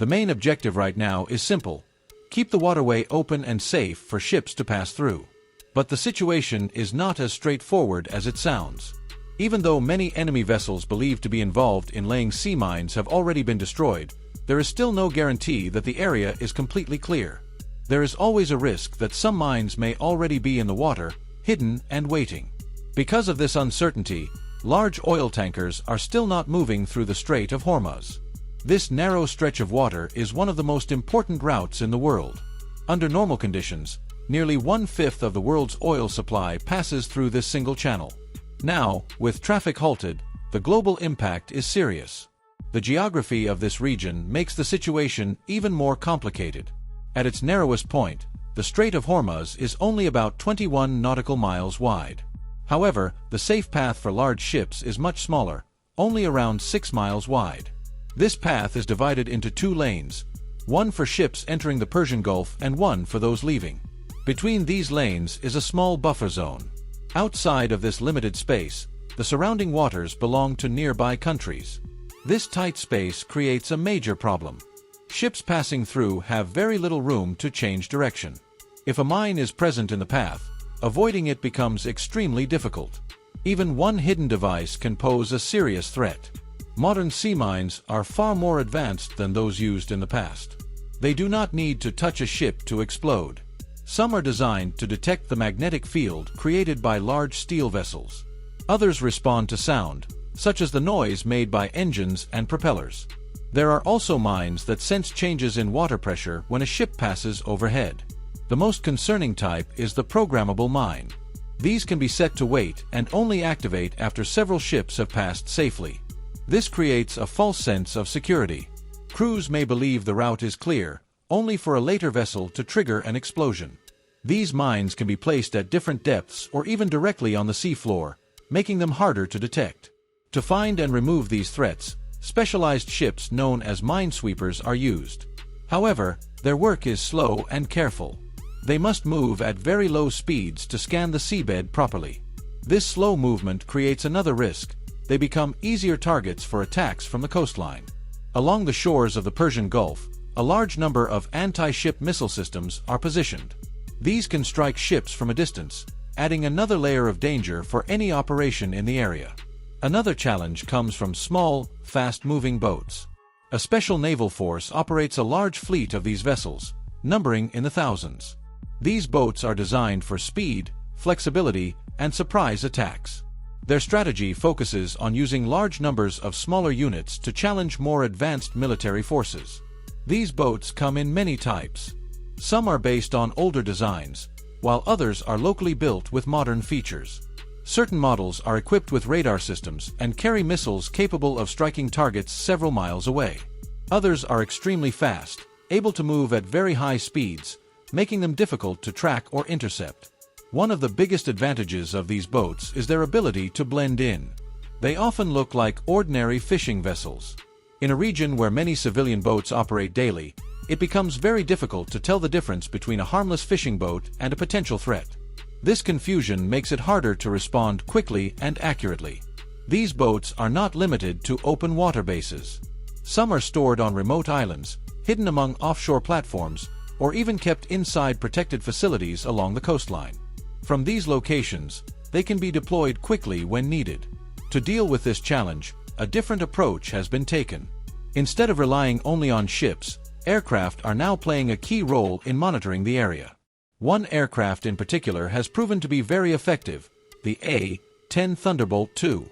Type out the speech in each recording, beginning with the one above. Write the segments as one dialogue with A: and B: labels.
A: The main objective right now is simple: keep the waterway open and safe for ships to pass through. But the situation is not as straightforward as it sounds. Even though many enemy vessels believed to be involved in laying sea mines have already been destroyed, there is still no guarantee that the area is completely clear. There is always a risk that some mines may already be in the water, hidden and waiting. Because of this uncertainty, large oil tankers are still not moving through the Strait of Hormuz. This narrow stretch of water is one of the most important routes in the world. Under normal conditions, nearly 1/5 of the world's oil supply passes through this single channel. Now, with traffic halted, the global impact is serious. The geography of this region makes the situation even more complicated. At its narrowest point, the Strait of Hormuz is only about 21 nautical miles wide. However, the safe path for large ships is much smaller, only around 6 miles wide. This path is divided into 2 lanes, one for ships entering the Persian Gulf and one for those leaving. Between these lanes is a small buffer zone. Outside of this limited space, the surrounding waters belong to nearby countries. This tight space creates a major problem. Ships passing through have very little room to change direction. If a mine is present in the path, avoiding it becomes extremely difficult. Even one hidden device can pose a serious threat. Modern sea mines are far more advanced than those used in the past. They do not need to touch a ship to explode. Some are designed to detect the magnetic field created by large steel vessels. Others respond to sound, such as the noise made by engines and propellers. There are also mines that sense changes in water pressure when a ship passes overhead. The most concerning type is the programmable mine. These can be set to wait and only activate after several ships have passed safely. This creates a false sense of security. Crews may believe the route is clear, only for a later vessel to trigger an explosion. These mines can be placed at different depths or even directly on the seafloor, making them harder to detect. To find and remove these threats, specialized ships known as minesweepers are used. However, their work is slow and careful. They must move at very low speeds to scan the seabed properly. This slow movement creates another risk: they become easier targets for attacks from the coastline. Along the shores of the Persian Gulf, a large number of anti-ship missile systems are positioned. These can strike ships from a distance, adding another layer of danger for any operation in the area. Another challenge comes from small, fast-moving boats. A special naval force operates a large fleet of these vessels, numbering in the thousands. These boats are designed for speed, flexibility, and surprise attacks. Their strategy focuses on using large numbers of smaller units to challenge more advanced military forces. These boats come in many types. Some are based on older designs, while others are locally built with modern features. Certain models are equipped with radar systems and carry missiles capable of striking targets several miles away. Others are extremely fast, able to move at very high speeds, making them difficult to track or intercept. One of the biggest advantages of these boats is their ability to blend in. They often look like ordinary fishing vessels. In a region where many civilian boats operate daily, it becomes very difficult to tell the difference between a harmless fishing boat and a potential threat. This confusion makes it harder to respond quickly and accurately. These boats are not limited to open water bases. Some are stored on remote islands, hidden among offshore platforms, or even kept inside protected facilities along the coastline. From these locations, they can be deployed quickly when needed. To deal with this challenge, a different approach has been taken. Instead of relying only on ships, aircraft are now playing a key role in monitoring the area. One aircraft in particular has proven to be very effective, the A-10 Thunderbolt II.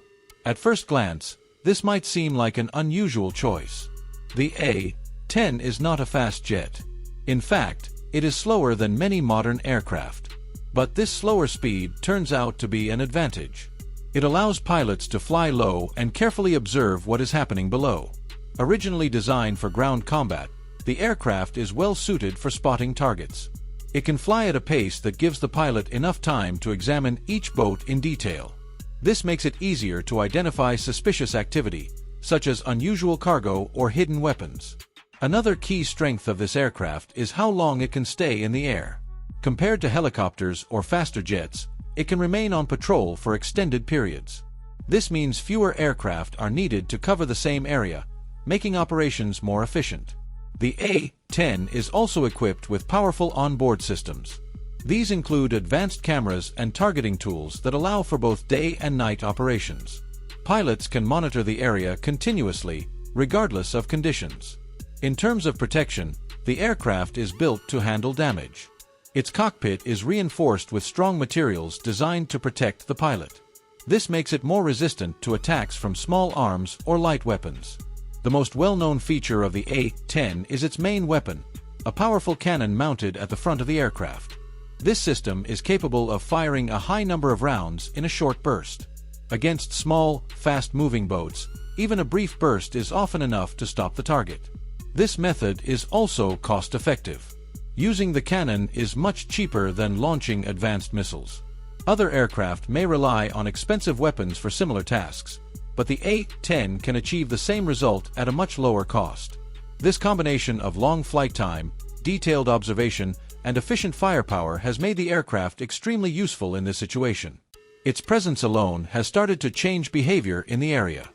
A: At first glance, this might seem like an unusual choice. The A-10 is not a fast jet. In fact, it is slower than many modern aircraft. But this slower speed turns out to be an advantage. It allows pilots to fly low and carefully observe what is happening below. Originally designed for ground combat, the aircraft is well suited for spotting targets. It can fly at a pace that gives the pilot enough time to examine each boat in detail. This makes it easier to identify suspicious activity, such as unusual cargo or hidden weapons. Another key strength of this aircraft is how long it can stay in the air. Compared to helicopters or faster jets, it can remain on patrol for extended periods. This means fewer aircraft are needed to cover the same area, making operations more efficient. The A-10 is also equipped with powerful onboard systems. These include advanced cameras and targeting tools that allow for both day and night operations. Pilots can monitor the area continuously, regardless of conditions. In terms of protection, the aircraft is built to handle damage. Its cockpit is reinforced with strong materials designed to protect the pilot. This makes it more resistant to attacks from small arms or light weapons. The most well-known feature of the A-10 is its main weapon, a powerful cannon mounted at the front of the aircraft. This system is capable of firing a high number of rounds in a short burst. Against small, fast-moving boats, even a brief burst is often enough to stop the target. This method is also cost-effective. Using the cannon is much cheaper than launching advanced missiles. Other aircraft may rely on expensive weapons for similar tasks, but the A-10 can achieve the same result at a much lower cost. This combination of long flight time, detailed observation, and efficient firepower has made the aircraft extremely useful in this situation. Its presence alone has started to change behavior in the area.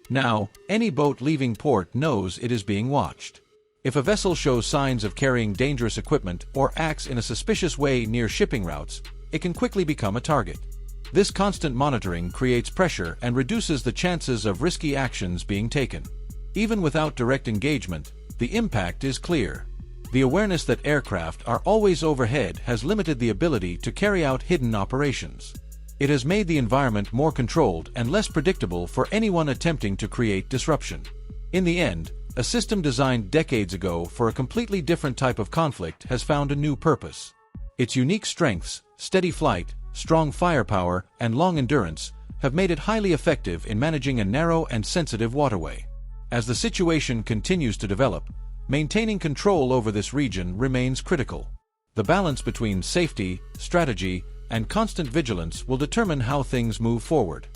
A: Now, any boat leaving port knows it is being watched. If a vessel shows signs of carrying dangerous equipment or acts in a suspicious way near shipping routes, it can quickly become a target. This constant monitoring creates pressure and reduces the chances of risky actions being taken. Even without direct engagement, the impact is clear. The awareness that aircraft are always overhead has limited the ability to carry out hidden operations. It has made the environment more controlled and less predictable for anyone attempting to create disruption. In the end, a system designed decades ago for a completely different type of conflict has found a new purpose. Its unique strengths, steady flight, strong firepower, and long endurance have made it highly effective in managing a narrow and sensitive waterway. As the situation continues to develop, maintaining control over this region remains critical. The balance between safety, strategy, and constant vigilance will determine how things move forward.